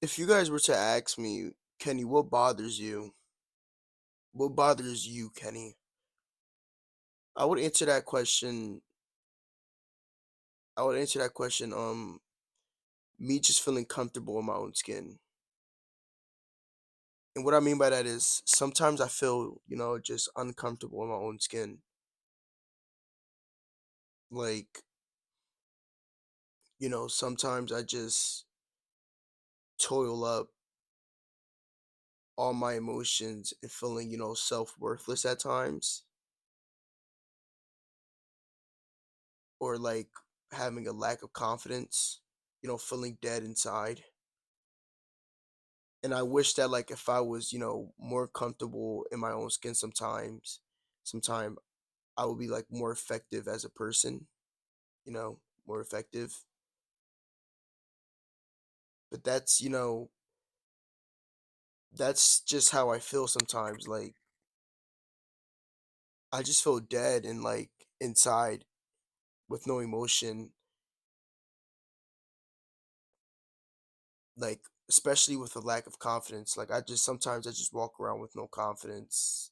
If you guys were to ask me, Kenny, what bothers you? What bothers you, Kenny? I would answer that question. I would answer that question. Me just feeling comfortable in my own skin. And what I mean by that is sometimes I feel, just uncomfortable in my own skin. Like, sometimes I just toil up all my emotions and feeling, self-worthless at times, or like having a lack of confidence, feeling dead inside. And I wish that, like, if I was, more comfortable in my own skin sometime I would be like more effective as a person, more effective. But that's just how I feel sometimes. Like, I just feel dead and like inside with no emotion, like especially with a lack of confidence. Like, I just walk around with no confidence,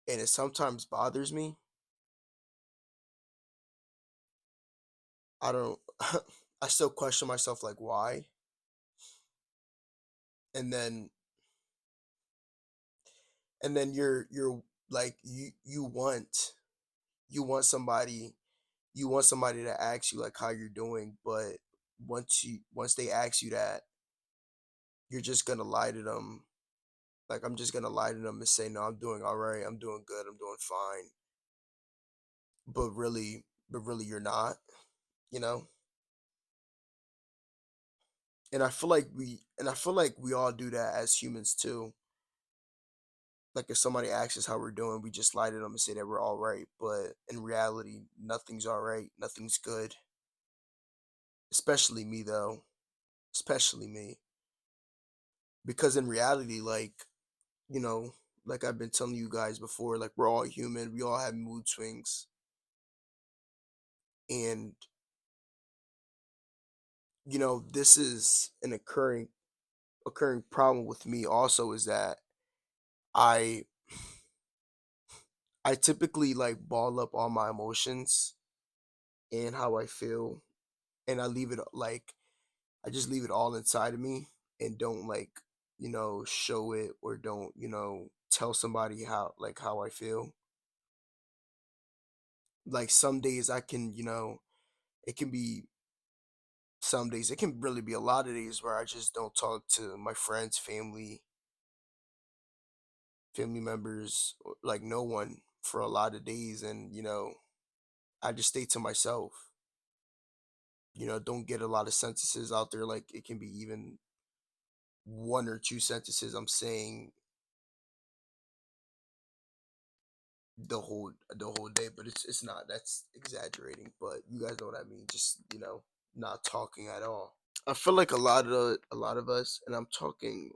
and it sometimes bothers me. I don't I still question myself, like, why? And then you're like, you want somebody to ask you like how you're doing, but once they ask you that, you're just gonna lie to them. Like, I'm just gonna lie to them and say, no, I'm doing all right, I'm doing good, I'm doing fine. But really you're not, you know. And I feel like we all do that as humans too. Like, if somebody asks us how we're doing, we just lie to them and say that we're all right, but in reality nothing's all right, nothing's good. Especially me though, especially me. Because in reality, like, you know, like I've been telling you guys before, like, we're all human, we all have mood swings. And, this is an occurring problem with me also, is that I I typically like ball up all my emotions and how I feel, and I just leave it all inside of me and don't like, show it, or don't, tell somebody how I feel. Like, some days I can, it can be some days, it can really be a lot of days where I just don't talk to my friends, family members, or like no one for a lot of days, and I just stay to myself. Don't get a lot of sentences out there. Like, it can be even one or two sentences I'm saying the whole day, but it's not. That's exaggerating, but you guys know what I mean. Just, not talking at all. I feel like a lot of us, and I'm talking.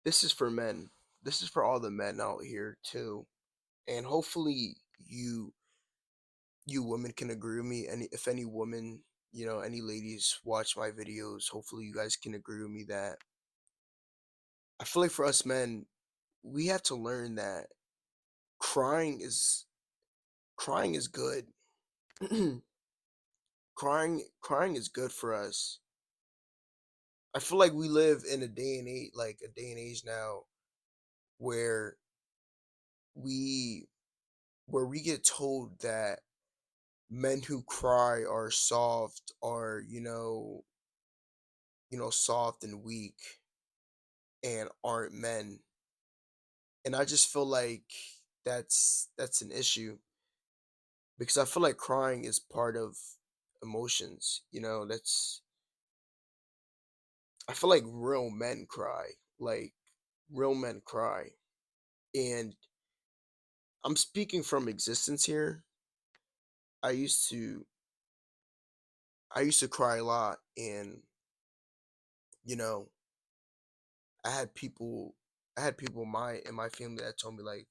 This is for men. This is for all the men out here too, and hopefully you women can agree with me. And if any woman, any ladies watch my videos, hopefully you guys can agree with me that I feel like for us men, we have to learn that crying is crying is good. Crying is good for us. I feel like we live in a day and age now where we we get told that men who cry are soft, are, soft and weak, and aren't men. And I just feel like that's an issue, because I feel like crying is part of emotions. That's I feel like real men cry. Like, real men cry. And I'm speaking from existence here. I used to I used to cry a lot, and you know, I had people in my family that told me, like,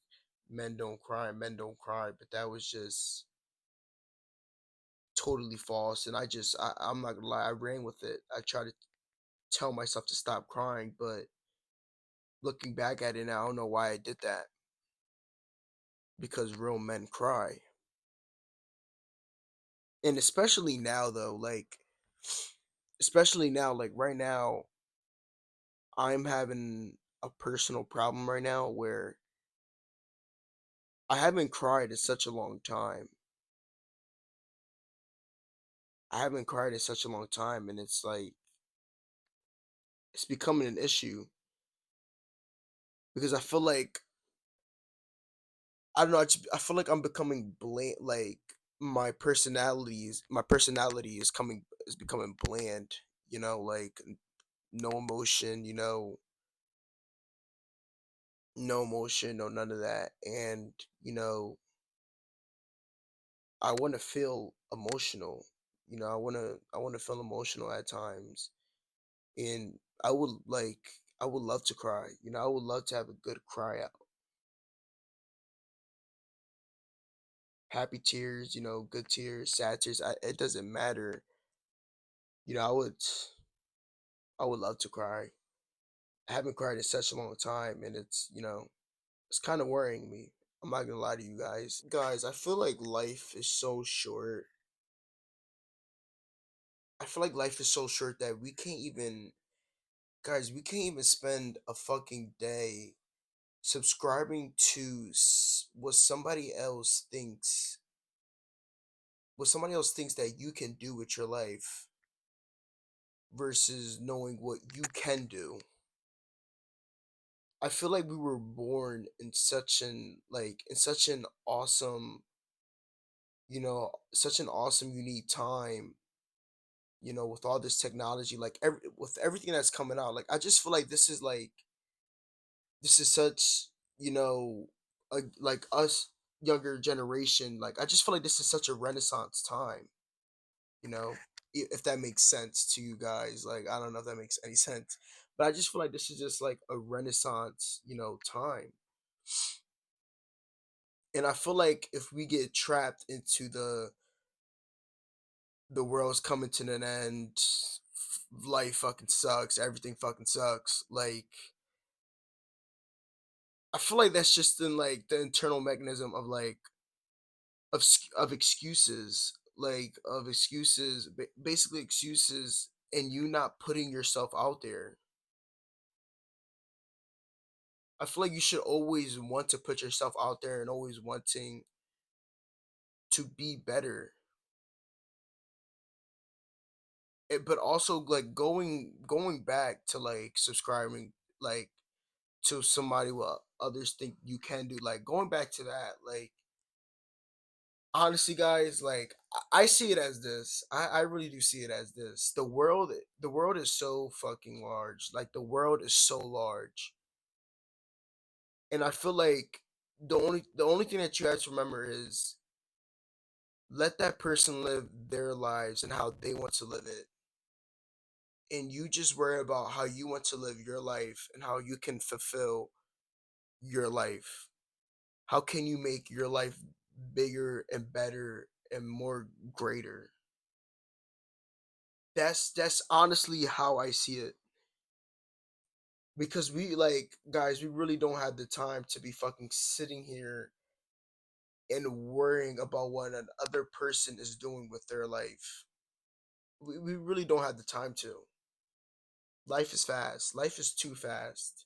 men don't cry, but that was just totally false. And I'm not gonna lie, I ran with it. I tried to tell myself to stop crying, but looking back at it now, I don't know why I did that. Because real men cry. And especially now though, like especially now, like right now, I'm having a personal problem right now where I haven't cried in such a long time. I haven't cried in such a long time, and it's like it's becoming an issue because I feel like I don't know. I feel like I'm becoming bland. Like my personality is becoming bland. Like no emotion. No emotion, no none of that. And I want to feel emotional. I want to feel emotional at times, and I would love to cry. I would love to have a good cry out, happy tears. Good tears, sad tears. It doesn't matter. You know, I would love to cry. I haven't cried in such a long time, and it's kind of worrying me. I'm not gonna lie to you guys. Guys, I feel like life is so short. I feel like life is so short that we can't even, guys, we can't even spend a fucking day subscribing to what somebody else thinks that you can do with your life versus knowing what you can do. I feel like we were born in such an awesome, such an awesome unique time, with all this technology, with everything that's coming out. Like I just feel like this is such, you know, like us younger generation. Like I just feel like this is such a renaissance time. You know, if that makes sense to you guys. Like I don't know if that makes any sense, but I just feel like this is just like a renaissance, time. And I feel like if we get trapped into the world's coming to an end, life fucking sucks, everything fucking sucks. Like I feel like that's just in like the internal mechanism of excuses, basically excuses, and you not putting yourself out there. I feel like you should always want to put yourself out there and always wanting to be better. But also like going back to like subscribing like to somebody what others think you can do, like going back to that, like honestly guys, like I see it as this. I really do see it as this. The world is so fucking large. Like the world is so large. And I feel like the only thing that you have to remember is let that person live their lives and how they want to live it. And you just worry about how you want to live your life and how you can fulfill your life. How can you make your life bigger and better and more greater? That's honestly how I see it. Because we like guys, we really don't have the time to be fucking sitting here and worrying about what another person is doing with their life. We really don't have the time to. Life is fast. Life is too fast.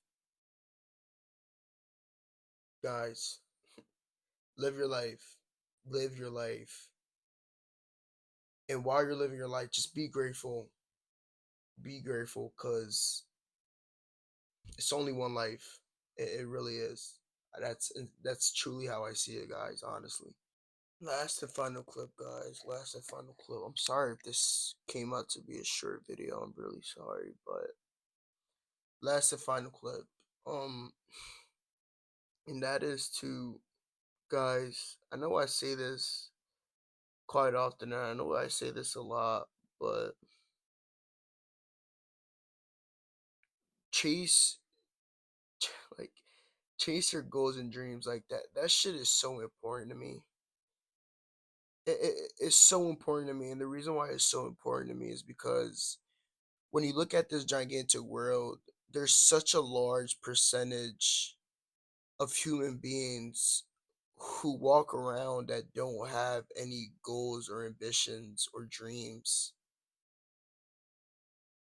Guys, live your life. Live your life. And while you're living your life, just be grateful. Be grateful because it's only one life. It really is. That's truly how I see it, guys, honestly. Last and final clip, guys. Last and final clip. I'm sorry if this came out to be a short video. I'm really sorry, but last and final clip. Um, and that is to guys. I know I say this quite often, and I know I say this a lot, but chase, like, chase your goals and dreams like that. That shit is so important to me. It's so important to me, and the reason why it's so important to me is because when you look at this gigantic world, there's such a large percentage of human beings who walk around that don't have any goals or ambitions or dreams.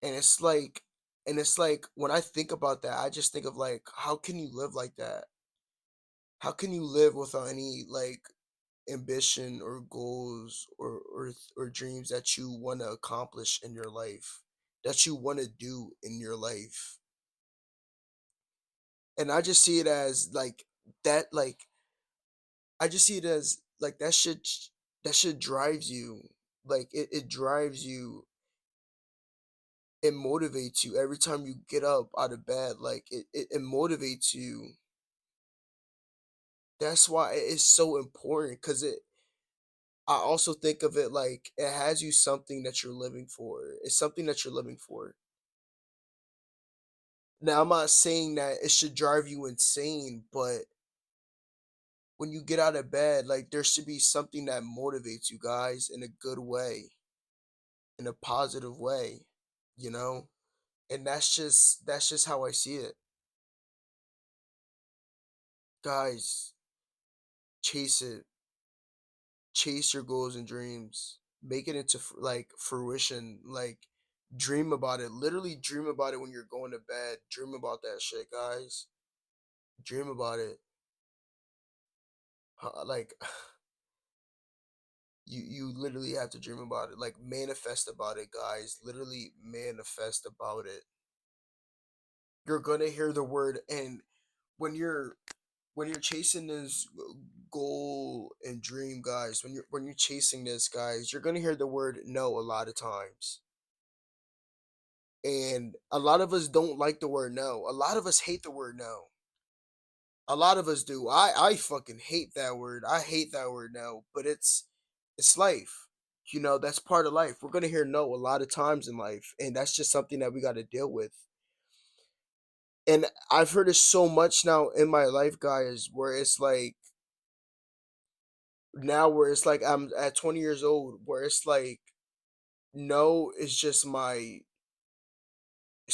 And it's like when I think about that, I just think of like, how can you live like that? How can you live without any like ambition or goals or dreams that you want to accomplish in your life, that you want to do in your life? And I just see it as like that, like I just see it as like that shit drives you. Like it drives you, it motivates you every time you get up out of bed. Like it motivates you. That's why it's so important, because I also think of it like it has you something that you're living for. It's something that you're living for. Now, I'm not saying that it should drive you insane, but when you get out of bed, like there should be something that motivates you guys in a good way, in a positive way, you know? And that's just how I see it. Guys, chase it. Chase your goals and dreams. Make it into like fruition. Like dream about it. Literally dream about it when you're going to bed. Dream about that shit, guys. Dream about it. Like you literally have to dream about it. Like manifest about it, guys. Literally manifest about it. You're gonna hear the word, and when you're chasing this goal and dream, guys, when you're chasing this, guys, you're gonna hear the word no a lot of times. And a lot of us don't like the word no. A lot of us hate the word no. A lot of us do. I fucking hate that word. I hate that word no, but it's life. That's part of life. We're going to hear no a lot of times in life, and that's just something that we got to deal with. And I've heard it so much now in my life, guys, where it's like now where it's like I'm at 20 years old, where it's like no is just my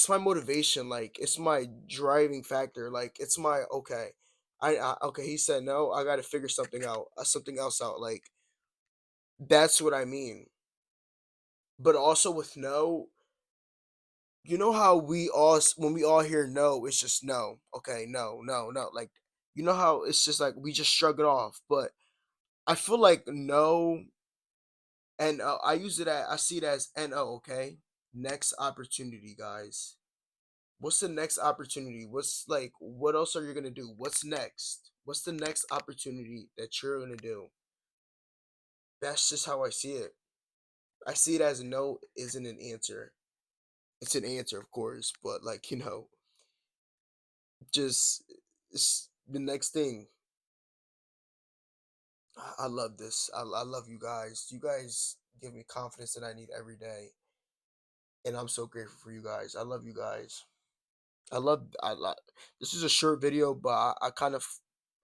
motivation, like it's my driving factor, like it's my okay. Okay, he said no, I got to figure something else out, like that's what I mean. But also with no, you know how when we all hear no, it's just no. Okay, no, no, no. Like how it's just like we just shrug it off. But I feel like no, and I see it as no. Okay, next opportunity, guys. What's the next opportunity? What else are you gonna do? What's next? What's the next opportunity that you're gonna do? That's just how I see it. I see it as no isn't an answer. It's an answer, of course, but like, just it's the next thing. I love this. I love you guys. You guys give me confidence that I need every day. And I'm so grateful for you guys. I love you guys. This is a short video, but I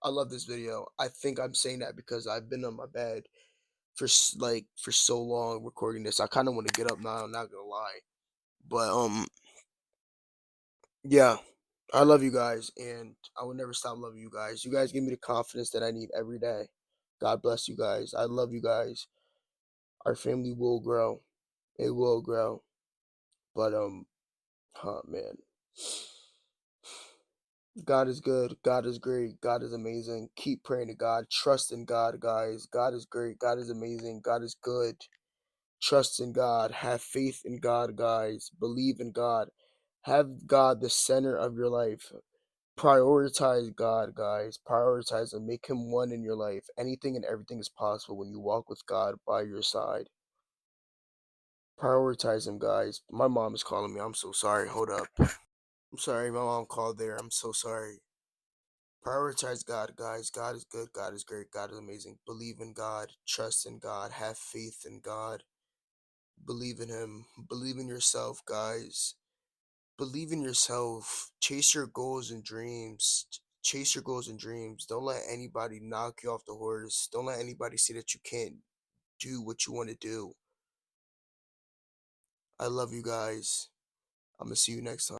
love this video. I think I'm saying that because I've been on my bed for so long recording this. I kind of want to get up now. I'm not gonna lie, but yeah, I love you guys, and I will never stop loving you guys. You guys give me the confidence that I need every day. God bless you guys. I love you guys. Our family will grow. It will grow. But man. God is good. God is great. God is amazing. Keep praying to God. Trust in God, guys. God is great. God is amazing. God is good. Trust in God. Have faith in God, guys. Believe in God. Have God the center of your life. Prioritize God, guys. Prioritize Him. Make Him one in your life. Anything and everything is possible when you walk with God by your side. Prioritize Him, guys. My mom is calling me. I'm so sorry. Hold up. I'm sorry. My mom called there. I'm so sorry. Prioritize God, guys. God is good. God is great. God is amazing. Believe in God. Trust in God. Have faith in God. Believe in Him. Believe in yourself, guys. Believe in yourself. Chase your goals and dreams. Chase your goals and dreams. Don't let anybody knock you off the horse. Don't let anybody say that you can't do what you want to do. I love you guys. I'm gonna see you next time.